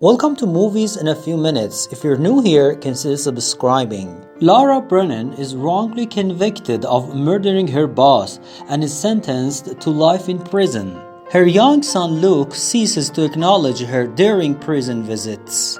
Welcome to Movies in a Few Minutes. If you're new here, consider subscribing. Laura Brennan is wrongly convicted of murdering her boss and is sentenced to life in prison. Her young son Luke ceases to acknowledge her during prison visits.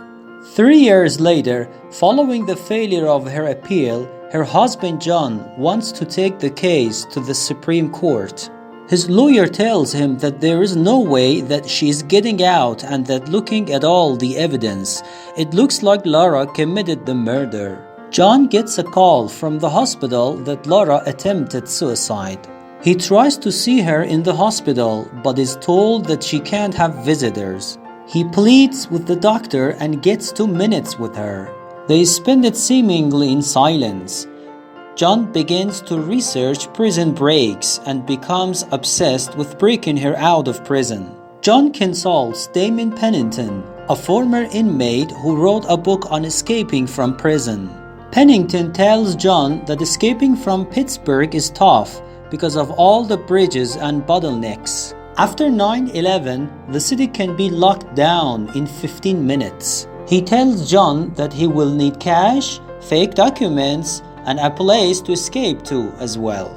3 years later, following the failure of her appeal, her husband John wants to take the case to the Supreme Court. His lawyer tells him that there is no way that she is getting out and that looking at all the evidence, it looks like Laura committed the murder. John gets a call from the hospital that Laura attempted suicide. He tries to see her in the hospital but is told that she can't have visitors. He pleads with the doctor and gets 2 minutes with her. They spend it seemingly in silence. John begins to research prison breaks and becomes obsessed with breaking her out of prison. John consults Damon Pennington, a former inmate who wrote a book on escaping from prison. Pennington tells John that escaping from Pittsburgh is tough because of all the bridges and bottlenecks. After 9/11, the city can be locked down in 15 minutes. He tells John that he will need cash, fake documents, and a place to escape to as well.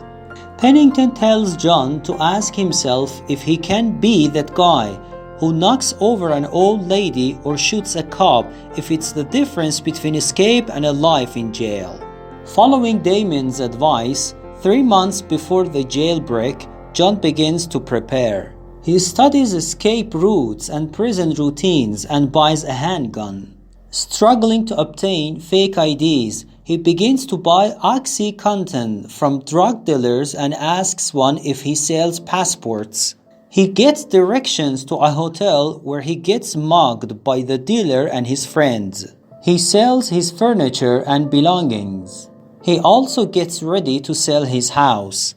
Pennington tells John to ask himself if he can be that guy who knocks over an old lady or shoots a cop if it's the difference between escape and a life in jail. Following Damon's advice, 3 months before the jailbreak, John begins to prepare. He studies escape routes and prison routines and buys a handgun. Struggling to obtain fake IDs, he begins to buy OxyContin from drug dealers and asks one if he sells passports. He gets directions to a hotel where he gets mugged by the dealer and his friends. He sells his furniture and belongings. He also gets ready to sell his house.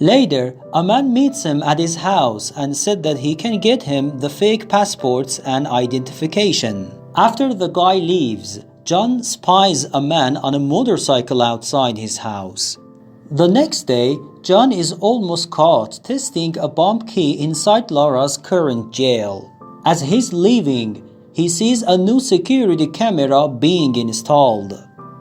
Later, a man meets him at his house and said that he can get him the fake passports and identification. After the guy leaves, John spies a man on a motorcycle outside his house. The next day, John is almost caught testing a bomb key inside Laura's current jail. As he's leaving, he sees a new security camera being installed.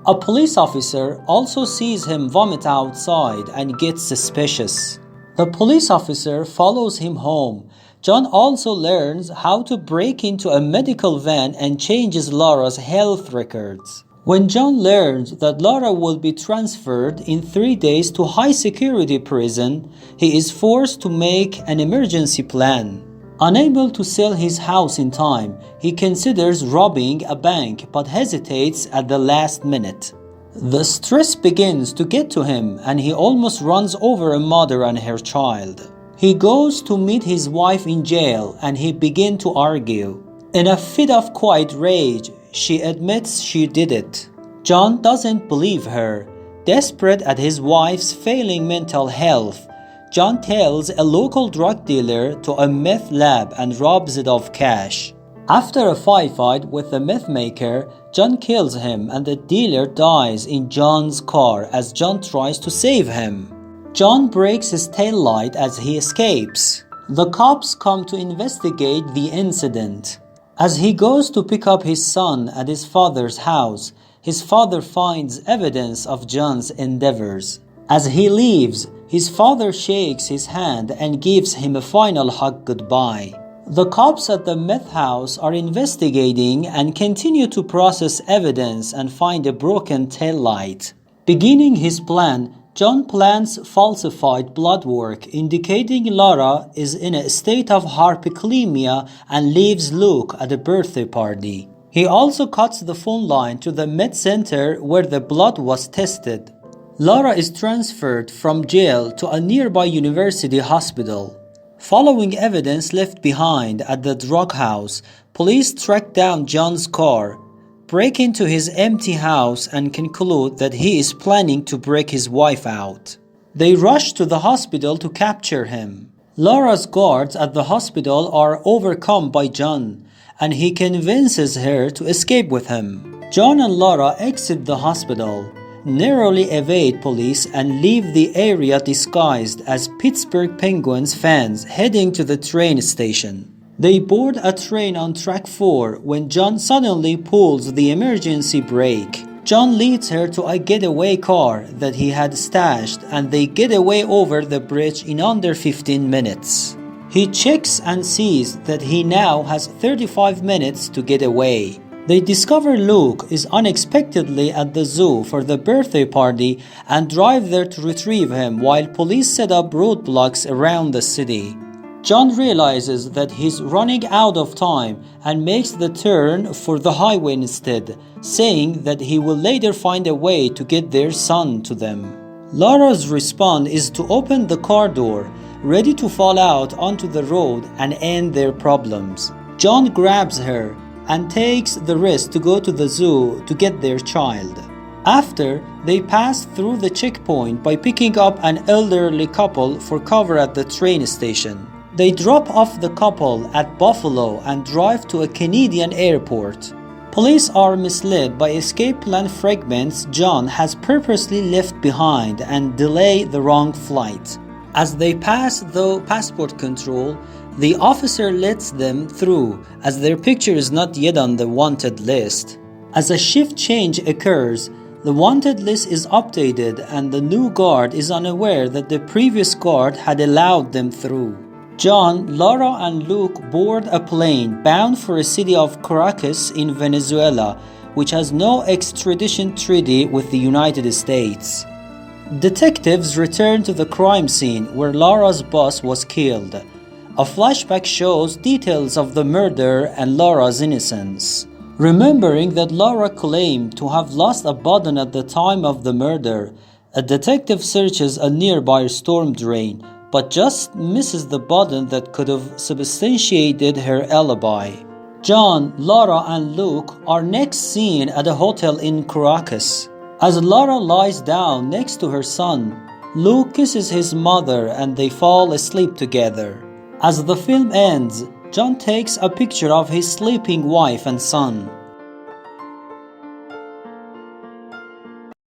A police officer also sees him vomit outside and gets suspicious. The police officer follows him home. John also learns how to break into a medical van and changes Laura's health records. When John learns that Laura will be transferred in 3 days to high security prison, he is forced to make an emergency plan. Unable to sell his house in time, he considers robbing a bank but hesitates at the last minute. The stress begins to get to him and he almost runs over a mother and her child. He goes to meet his wife in jail and he begins to argue. In a fit of quiet rage, she admits she did it. John doesn't believe her. Desperate at his wife's failing mental health, John tells a local drug dealer to a meth lab and robs it of cash. After a firefight with the meth maker, John kills him and the dealer dies in John's car as John tries to save him. John breaks his taillight as he escapes. The cops come to investigate the incident. As he goes to pick up his son at his father's house, his father finds evidence of John's endeavors. As he leaves, his father shakes his hand and gives him a final hug goodbye. The cops at the meth house are investigating and continue to process evidence and find a broken taillight. Beginning his plan, John plants falsified blood work indicating Laura is in a state of hyperkalemia and leaves Luke at a birthday party. He also cuts the phone line to the med center where the blood was tested. Laura is transferred from jail to a nearby university hospital. Following evidence left behind at the drug house, police track down John's car, break into his empty house and conclude that he is planning to break his wife out. They rush to the hospital to capture him. Laura's guards at the hospital are overcome by John, and he convinces her to escape with him. John and Laura exit the hospital, narrowly evade police and leave the area disguised as Pittsburgh Penguins fans heading to the train station. They board a train on track 4 when John suddenly pulls the emergency brake. John leads her to a getaway car that he had stashed, and they get away over the bridge in under 15 minutes. He checks and sees that he now has 35 minutes to get away. They discover Luke is unexpectedly at the zoo for the birthday party and drive there to retrieve him while police set up roadblocks around the city. John realizes that he's running out of time and makes the turn for the highway instead, saying that he will later find a way to get their son to them. Lara's response is to open the car door, ready to fall out onto the road and end their problems. John grabs her and takes the risk to go to the zoo to get their child. After, they pass through the checkpoint by picking up an elderly couple for cover at the train station. They drop off the couple at Buffalo and drive to a Canadian airport. Police are misled by escape plan fragments John has purposely left behind and delay the wrong flight. As they pass the passport control, the officer lets them through as their picture is not yet on the wanted list. As a shift change occurs, the wanted list is updated and the new guard is unaware that the previous guard had allowed them through. John, Lara, and Luke board a plane bound for a city of Caracas in Venezuela, which has no extradition treaty with the United States. Detectives return to the crime scene where Lara's boss was killed. A flashback shows details of the murder and Lara's innocence. Remembering that Lara claimed to have lost a button at the time of the murder, a detective searches a nearby storm drain, but just misses the button that could have substantiated her alibi. John, Lara, and Luke are next seen at a hotel in Caracas. As Lara lies down next to her son, Luke kisses his mother and they fall asleep together. As the film ends, John takes a picture of his sleeping wife and son.